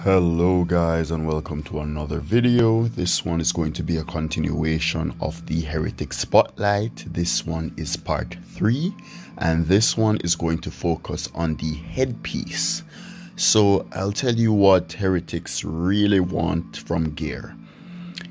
Hello guys, and welcome to another video. This one is going to be a continuation of the Heretic Spotlight. This one is part 3, and this one is going to focus on the headpiece. So I'll tell you what heretics really want from gear.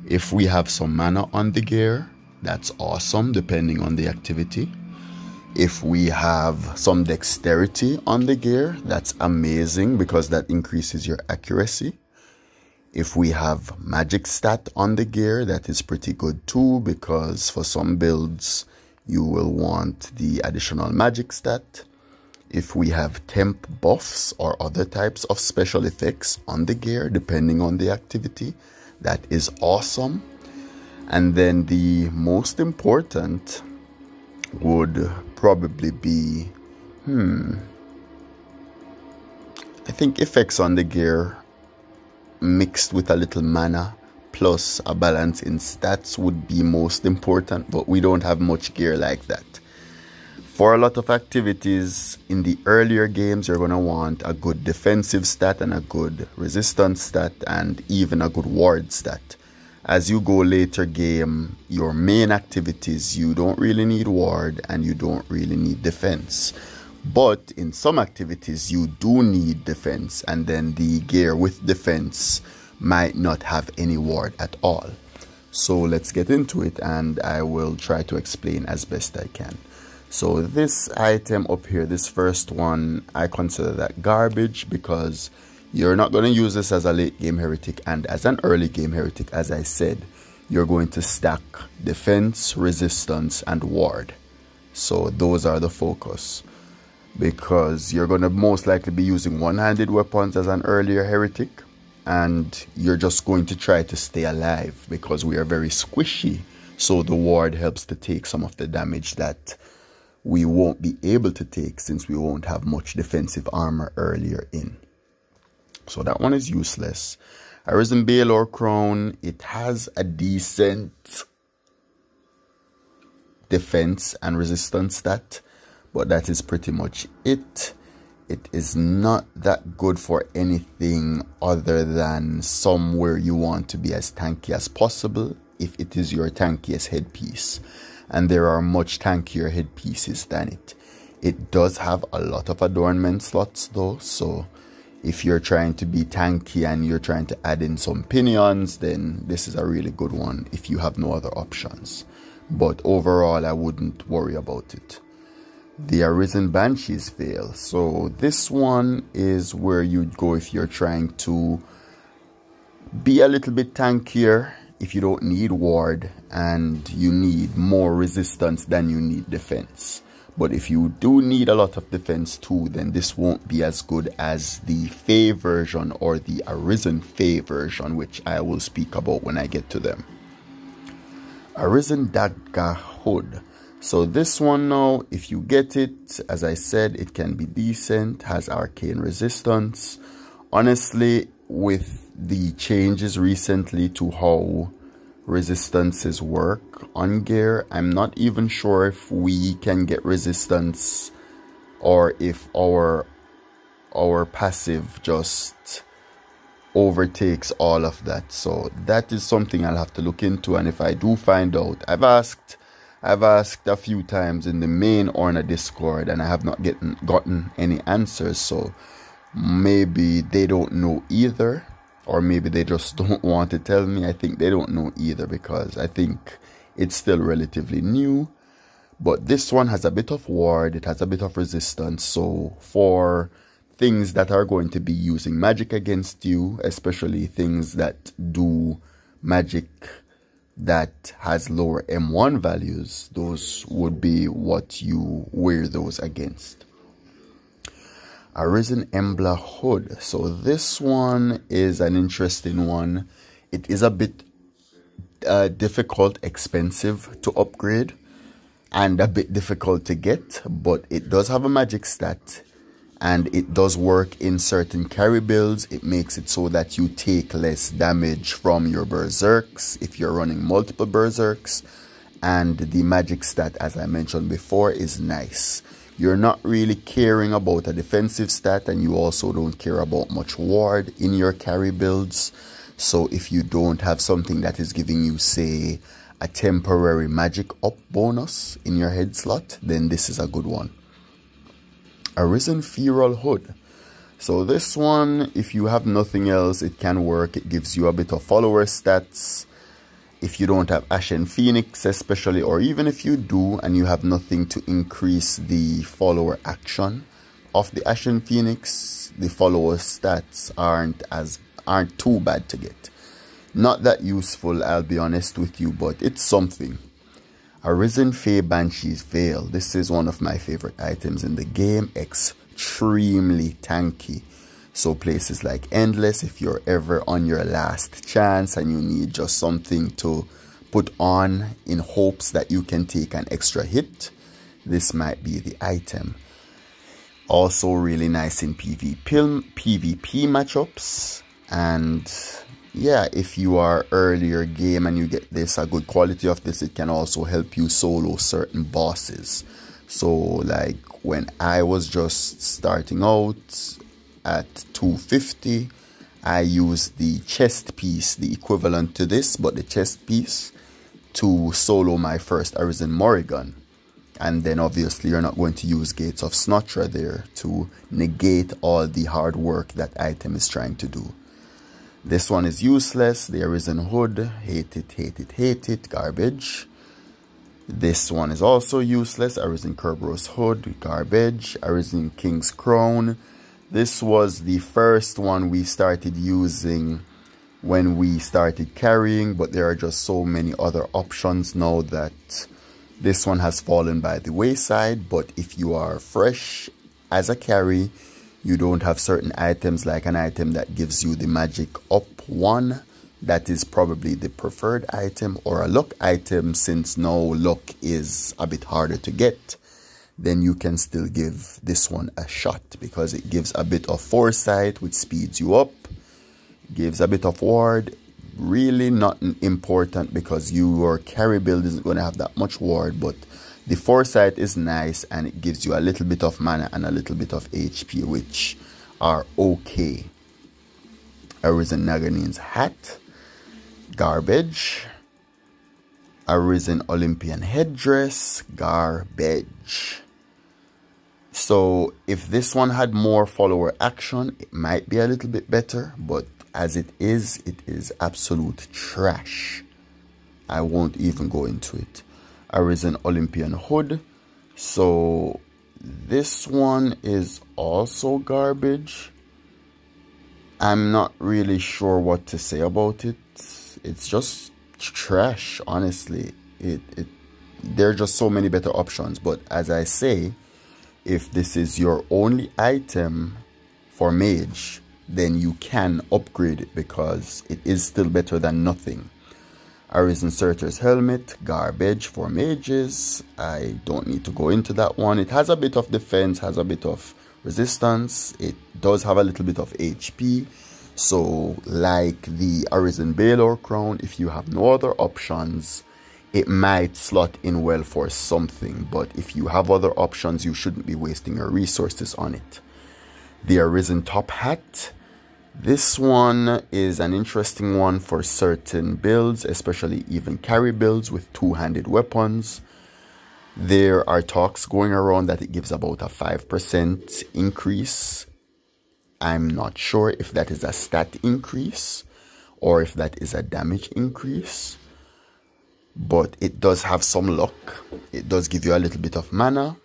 If we have some mana on the gear, that's awesome depending on the activity. If we have some dexterity on the gear, that's amazing because that increases your accuracy. If we have magic stat on the gear, that is pretty good too, because for some builds you will want the additional magic stat. If we have temp buffs or other types of special effects on the gear, depending on the activity, that is awesome. And then the most important would probably be I think effects on the gear mixed with a little mana plus a balance in stats would be most important, but we don't have much gear like that. For a lot of activities in the earlier games, you're going to want a good defensive stat and a good resistance stat and even a good ward stat. As you go later game, your main activities, you don't really need ward and you don't really need defense. But in some activities, you do need defense, and then the gear with defense might not have any ward at all. So let's get into it, and I will try to explain as best I can. So this item up here, this first one, I consider that garbage because you're not going to use this as a late game heretic, and as an early game heretic, as I said, you're going to stack defense, resistance, and ward. So those are the focus, because you're going to most likely be using one-handed weapons as an earlier heretic, and you're just going to try to stay alive because we are very squishy. So the ward helps to take some of the damage that we won't be able to take since we won't have much defensive armor earlier in. So that one is useless. Arisen Balor Crown, it has a decent defense and resistance stat, but that is pretty much it. It is not that good for anything other than somewhere you want to be as tanky as possible if it is your tankiest headpiece. And there are much tankier headpieces than it. It does have a lot of adornment slots though, so if you're trying to be tanky and you're trying to add in some pinions, then this is a really good one if you have no other options. But overall, I wouldn't worry about it. The Arisen Banshee's Veil. So this one is where you'd go if you're trying to be a little bit tankier, if you don't need ward and you need more resistance than you need defense. But if you do need a lot of defense too, then this won't be as good as the Fae version or the Arisen Fae version, which I will speak about when I get to them. Arisen Dagger Hood. So this one now, if you get it, as I said, it can be decent, has arcane resistance. Honestly, with the changes recently to how resistances work on gear, I'm not even sure if we can get resistance or if our passive just overtakes all of that. So that is something I'll have to look into, and if I do find out, I've asked a few times in the main Orna Discord and I have not gotten any answers, so maybe they don't know either. Or maybe they just don't want to tell me. I think they don't know either because I think it's still relatively new. But this one has a bit of ward. It has a bit of resistance. So for things that are going to be using magic against you, especially things that do magic that has lower M1 values, those would be what you wear those against. Arisen Embla Hood. So this one is an interesting one. It is a bit difficult, expensive to upgrade, and a bit difficult to get, but it does have a magic stat, and it does work in certain carry builds. It makes it so that you take less damage from your berserks if you're running multiple berserks, and the magic stat, as I mentioned before, is nice. you're not really caring about a defensive stat, and you also don't care about much ward in your carry builds. So if you don't have something that is giving you, say, a temporary magic up bonus in your head slot, then this is a good one. Arisen Feral Hood. So this one, if you have nothing else, it can work. It gives you a bit of follower stats. If you don't have Ashen Phoenix especially, or even if you do and you have nothing to increase the follower action of the Ashen Phoenix, the follower stats aren't too bad to get. Not that useful, I'll be honest with you, but it's something. Arisen Fae Banshee's Veil. This is one of my favorite items in the game. Extremely tanky. So places like Endless, if you're ever on your last chance and you need just something to put on in hopes that you can take an extra hit, this might be the item. Also really nice in PvP matchups. And yeah, if you are earlier game and you get this, a good quality of this, it can also help you solo certain bosses. So like when I was just starting out at 250, I used the chest piece, the equivalent to this, but the chest piece, to solo my first Arisen Morrigan. And then obviously you're not going to use Gates of Snotra there to negate all the hard work that item is trying to do. This one is useless. The Arisen Hood, hate it, hate it, hate it, garbage. This one is also useless. Arisen Kerberos Hood, garbage. Arisen King's Crown. This was the first one we started using when we started carrying, but there are just so many other options now that this one has fallen by the wayside. But if you are fresh as a carry, you don't have certain items, like an item that gives you the magic up 1, that is probably the preferred item, or a luck item, since now luck is a bit harder to get, then you can still give this one a shot, because it gives a bit of foresight, which speeds you up, gives a bit of ward. Really not important, because your carry build isn't going to have that much ward, but the foresight is nice, and it gives you a little bit of mana and a little bit of HP, which are okay. Arisen Naganin's Hat, garbage. Arisen Olympian Headdress, garbage. So if this one had more follower action, it might be a little bit better, but as it is absolute trash. I won't even go into it. Arisen Olympian Hood. So this one is also garbage. I'm not really sure what to say about it. It's just trash, honestly. There are just so many better options, but as I say, if this is your only item for mage, then you can upgrade it, because it is still better than nothing. Arisen Surtur's Helmet, garbage for mages. I don't need to go into that one. It has a bit of defense, has a bit of resistance. It does have a little bit of HP. So like the Arisen Baelor Crown, if you have no other options, it might slot in well for something. But if you have other options, you shouldn't be wasting your resources on it. The Arisen Top Hat. This one is an interesting one for certain builds, especially even carry builds with two-handed weapons. There are talks going around that it gives about a 5% increase. I'm not sure if that is a stat increase or if that is a damage increase. But it does have some luck. It does give you a little bit of mana,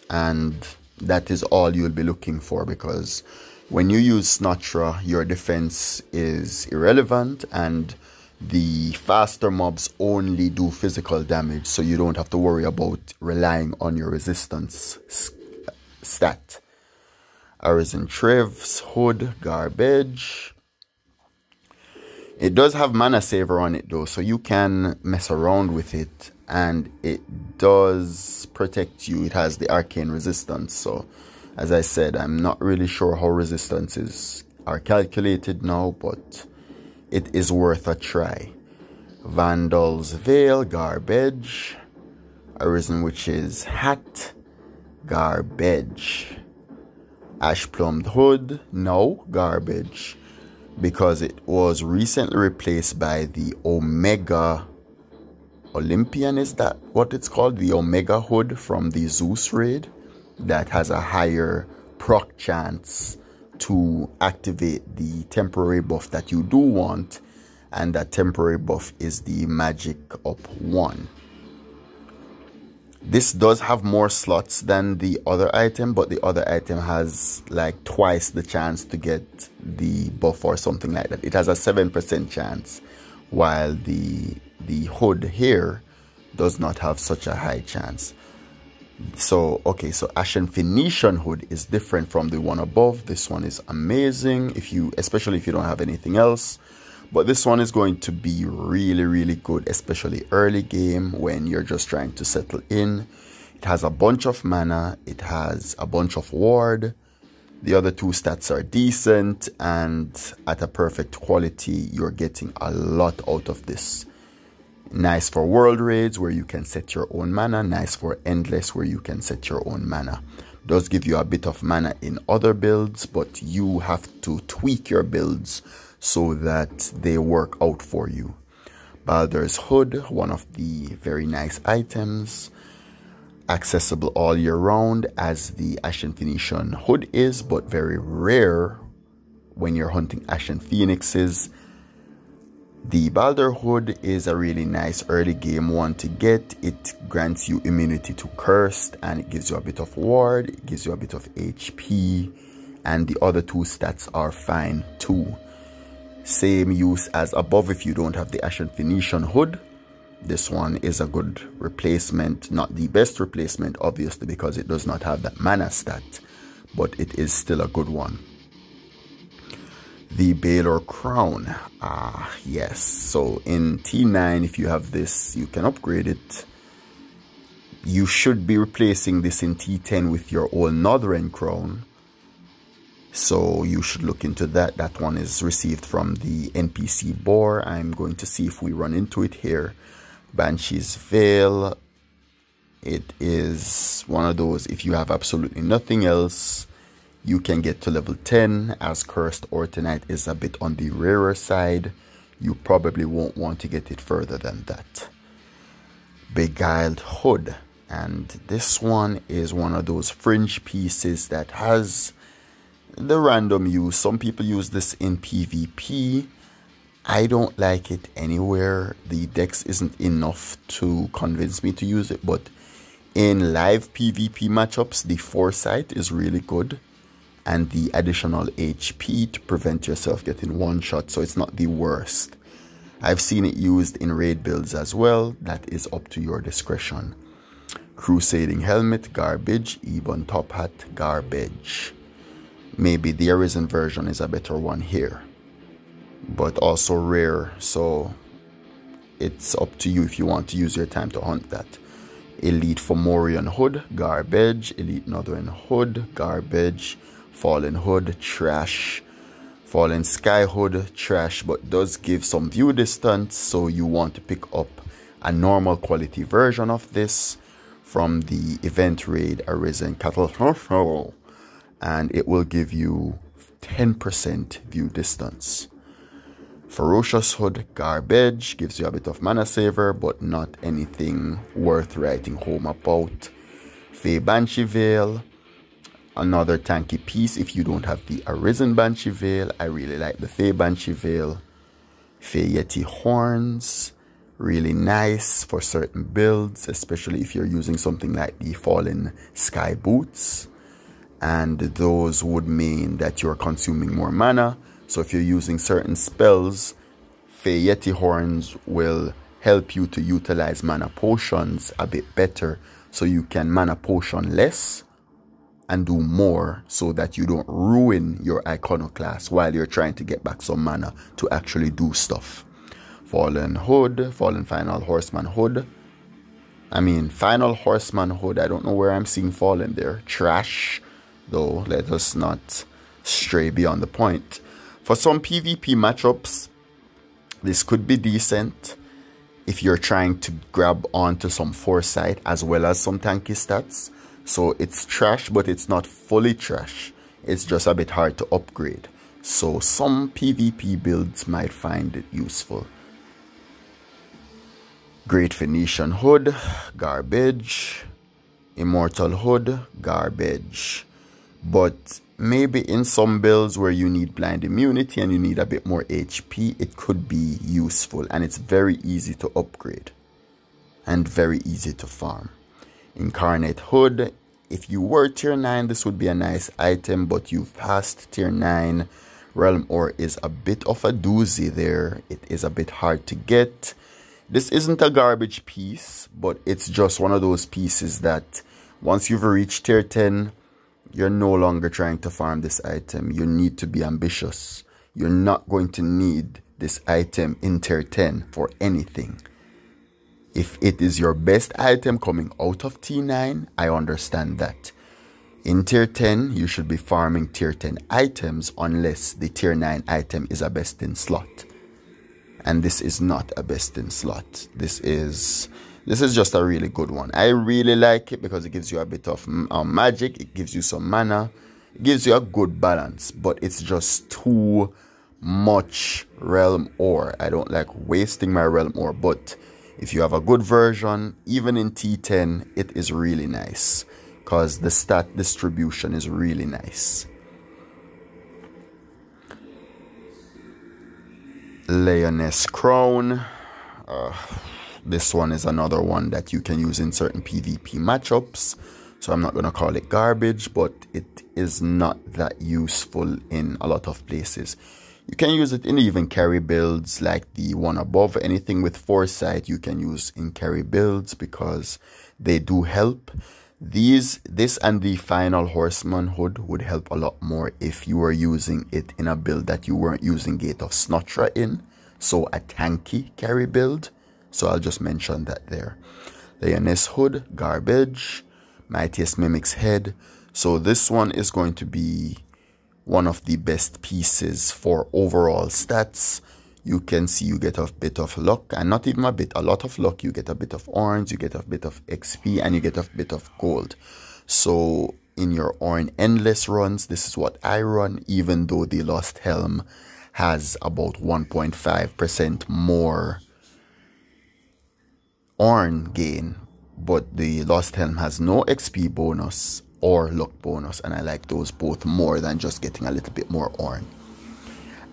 and that is all you'll be looking for, because when you use Snotra, your defense is irrelevant, and the faster mobs only do physical damage, so you don't have to worry about relying on your resistance stat. Arisen Trev's Hood, garbage. It does have mana saver on it though, so you can mess around with it, and it does protect you. It has the arcane resistance, so as I said, I'm not really sure how resistances are calculated now, but it is worth a try. Vandal's Veil, garbage. Arisen Witch's Hat, garbage. Ash plumbed hood, no, garbage, because it was recently replaced by the Omega Olympian. Is that what it's called? The Omega hood from the Zeus raid that has a higher proc chance to activate the temporary buff that you do want, and that temporary buff is the magic up 1. This does have more slots than the other item, but the other item has like twice the chance to get the buff or something like that. It has a 7% chance, while the hood here does not have such a high chance. So okay, so Ashen Phoenician hood is different from the one above. This one is amazing, especially if you don't have anything else. But this one is going to be really good, especially early game when you're just trying to settle in. It has a bunch of mana, it has a bunch of ward. The other two stats are decent, and at a perfect quality, you're getting a lot out of this. Nice for world raids where you can set your own mana. Nice for endless where you can set your own mana. Does give you a bit of mana in other builds, but you have to tweak your builds so that they work out for you. Baldur's Hood, one of the very nice items. Accessible all year round as the Ashen Phoenician hood is, but very rare when you're hunting Ashen Phoenixes. The Baldur hood is a really nice early game one to get. It grants you immunity to cursed, and it gives you a bit of ward, it gives you a bit of HP, and the other two stats are fine too. Same use as above if you don't have the Ashen Phoenician hood. This one is a good replacement, not the best replacement obviously because it does not have that mana stat, but it is still a good one. The Baylor Crown, yes, so in T9 if you have this you can upgrade it. You should be replacing this in T10 with your old Northern Crown, so you should look into that. That one is received from the NPC Boar. I'm going to see if we run into it here. Banshee's Veil, it is one of those, if you have absolutely nothing else, you can get to level 10, as Cursed Ortonite is a bit on the rarer side. You probably won't want to get it further than that. Beguiled Hood, and this one is one of those fringe pieces that has the random use. Some people use this in PvP. I don't like it anywhere. The dex isn't enough to convince me to use it, but in live PvP matchups, the foresight is really good, and the additional HP to prevent yourself getting one shot, so it's not the worst. I've seen it used in raid builds as well. That is up to your discretion. Crusading Helmet, garbage. Ebon Top Hat, garbage. Maybe the Arisen version is a better one here, but also rare, so it's up to you if you want to use your time to hunt that. Elite Fomorian Hood, garbage. Elite Northern Hood, garbage. Fallen Hood, trash. Fallen Sky Hood, trash, but does give some view distance, so you want to pick up a normal quality version of this from the event raid Arisen Cattle, and it will give you 10% view distance. Ferocious Hood, garbage, gives you a bit of mana saver, but not anything worth writing home about. Fey Banshee Veil, another tanky piece if you don't have the Arisen Banshee Veil. I really like the Fey Banshee Veil. Fey Yeti Horns, really nice for certain builds, especially if you're using something like the Fallen Sky Boots, and those would mean that you're consuming more mana. So if you're using certain spells, Fey Yeti Horns will help you to utilize mana potions a bit better, so you can mana potion less and do more, so that you don't ruin your Iconoclast while you're trying to get back some mana to actually do stuff. Fallen Hood, Fallen Final Horseman Hood. Final Horseman Hood, I don't know where I'm seeing Fallen there. Trash, though, let us not stray beyond the point. For some PvP matchups, this could be decent if you're trying to grab onto some foresight as well as some tanky stats. So it's trash, but it's not fully trash. It's just a bit hard to upgrade. So some PvP builds might find it useful. Great Phoenician Hood, garbage. Immortal Hood, garbage. But maybe in some builds where you need blind immunity and you need a bit more HP, it could be useful, and it's very easy to upgrade and very easy to farm. Incarnate Hood, if you were tier 9, this would be a nice item, but you've passed tier 9. Realm Ore is a bit of a doozy there. It is a bit hard to get. This isn't a garbage piece, but it's just one of those pieces that once you've reached tier 10, you're no longer trying to farm this item. You need to be ambitious. You're not going to need this item in tier 10 for anything. If it is your best item coming out of T9, I understand that. In tier 10, you should be farming tier 10 items unless the tier 9 item is a best in slot. And this is not a best in slot. This is just a really good one. I really like it because it gives you a bit of magic. It gives you some mana. It gives you a good balance. But it's just too much Realm Ore. I don't like wasting my Realm Ore. But if you have a good version, even in T10, it is really nice. Because the stat distribution is really nice. Lioness Crown. This one is another one that you can use in certain PvP matchups. So I'm not going to call it garbage, but it is not that useful in a lot of places. You can use it in even carry builds like the one above. Anything with foresight you can use in carry builds because they do help. This and the Final Horseman Hood would help a lot more if you were using it in a build that you weren't using Gate of Snotra in. So a tanky carry build. So I'll just mention that there. Lioness Hood, garbage. Mightiest Mimic's Head. So this one is going to be one of the best pieces for overall stats. You can see you get a bit of luck, and not even a bit, a lot of luck. You get a bit of orange, you get a bit of XP, and you get a bit of gold. So in your Orn Endless runs, this is what I run, even though the Lost Helm has about 1.5% more Orn gain. But the Lost Helm has no XP bonus or luck bonus, and I like those both more than just getting a little bit more Orn.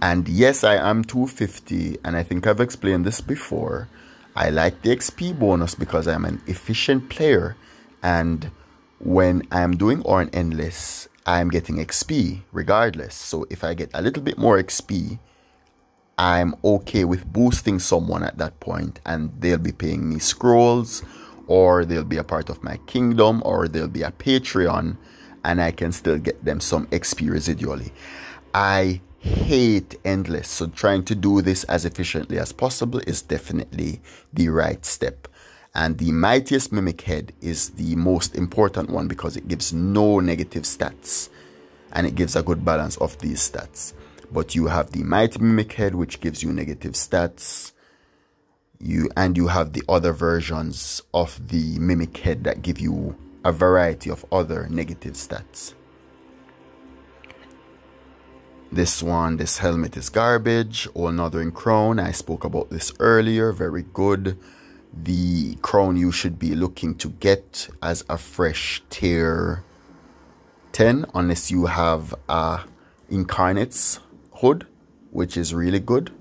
And yes, I am 250, and I think I've explained this before. I like the XP bonus because I'm an efficient player, and when I'm doing Orn Endless, I'm getting XP regardless. So if I get a little bit more XP, I'm okay with boosting someone at that point, and they'll be paying me scrolls, or they'll be a part of my kingdom, or they'll be a Patreon, and I can still get them some XP residually. I hate Endless, so trying to do this as efficiently as possible is definitely the right step. And the Mightiest Mimic Head is the most important one because it gives no negative stats, and it gives a good balance of these stats. But you have the Mighty Mimic Head, which gives you negative stats. You have the other versions of the Mimic Head that give you a variety of other negative stats. This helmet is garbage. All Northern Crown, I spoke about this earlier, very good. The crown you should be looking to get as a fresh tier 10, unless you have a Incarnate's Hood, which is really good.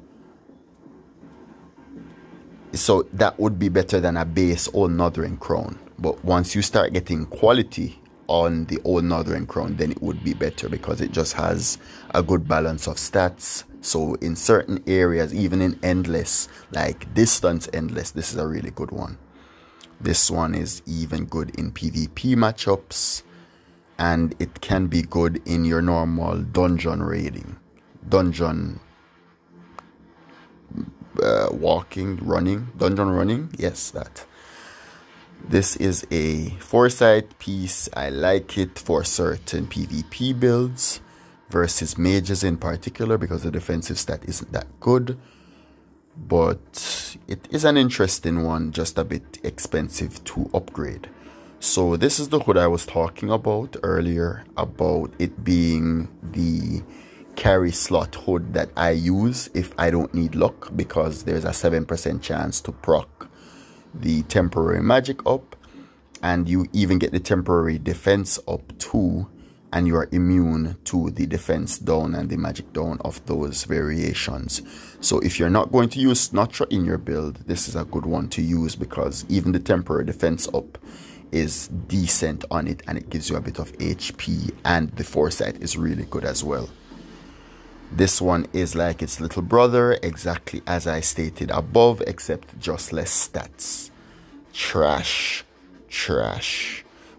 So that would be better than a base Old Northern Crown. But once you start getting quality on the Old Northern Crown, then it would be better because it just has a good balance of stats. So in certain areas, even in Endless, like Distance Endless, this is a really good one. This one is even good in PvP matchups, and it can be good in your normal dungeon raiding. Dungeon dungeon running, yes, that. This is a foresight piece. I like it for certain PvP builds versus mages in particular because the defensive stat isn't that good. But it is an interesting one, just a bit expensive to upgrade. So this is the hood I was talking about earlier, about it being the carry slot hood that I use if I don't need luck, because there's a 7% chance to proc the temporary magic up, and you even get the temporary defense up too, and you are immune to the defense down and the magic down of those variations. So if you're not going to use Snotra in your build, this is a good one to use, because even the temporary defense up is decent on it, and it gives you a bit of HP, and the foresight is really good as well. This one is like its little brother, exactly as I stated above, except just less stats. Trash.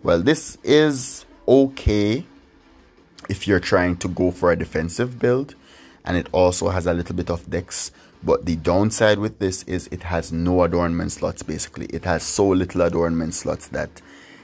Well, this is okay if you're trying to go for a defensive build, and it also has a little bit of dex, but the downside with this is it has no adornment slots. Basically, it has so little adornment slots that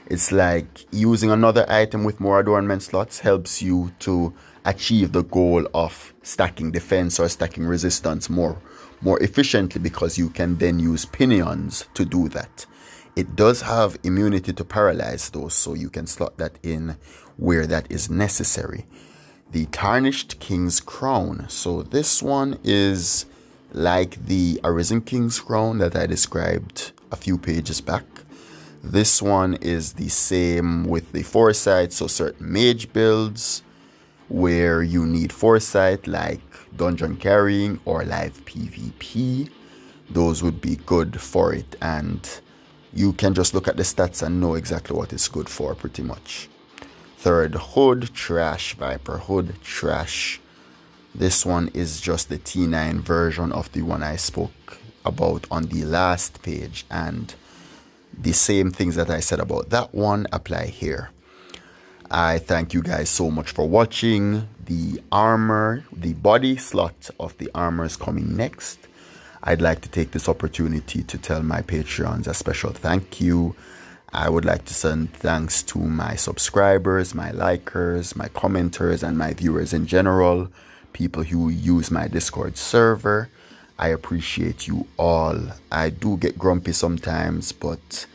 it's like using another item with more adornment slots helps you to achieve the goal of stacking defense or stacking resistance more efficiently, because you can then use pinions to do that. It does have immunity to paralyze though, so you can slot that in where that is necessary. The Tarnished King's Crown. So this one is like the Arisen King's Crown that I described a few pages back. This one is the same with the foresight, so certain mage builds where you need foresight, like dungeon carrying or live PvP, those would be good for it, and you can just look at the stats and know exactly what it's good for pretty much. Third hood, trash. Viper hood, trash. This one is just the T9 version of the one I spoke about on the last page, and the same things that I said about that one apply here. I thank you guys so much for watching. The armor, the body slot of the armor is coming next. I'd like to take this opportunity to tell my Patreons a special thank you. I would like to send thanks to my subscribers, my likers, my commenters, and my viewers in general, people who use my Discord server. I appreciate you all. I do get grumpy sometimes, but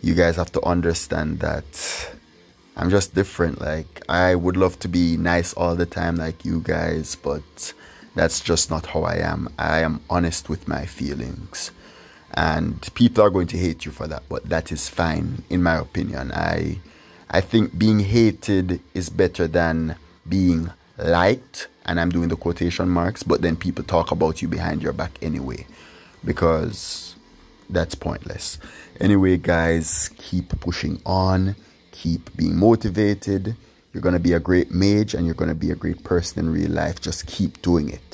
you guys have to understand that I'm just different. Like, I would love to be nice all the time like you guys, but that's just not how I am. I am honest with my feelings. And people are going to hate you for that, but that is fine, in my opinion. I think being hated is better than being liked, and I'm doing the quotation marks, but then people talk about you behind your back anyway, because that's pointless. Anyway, guys, keep pushing on. Keep being motivated. You're going to be a great mage, and you're going to be a great person in real life. Just keep doing it.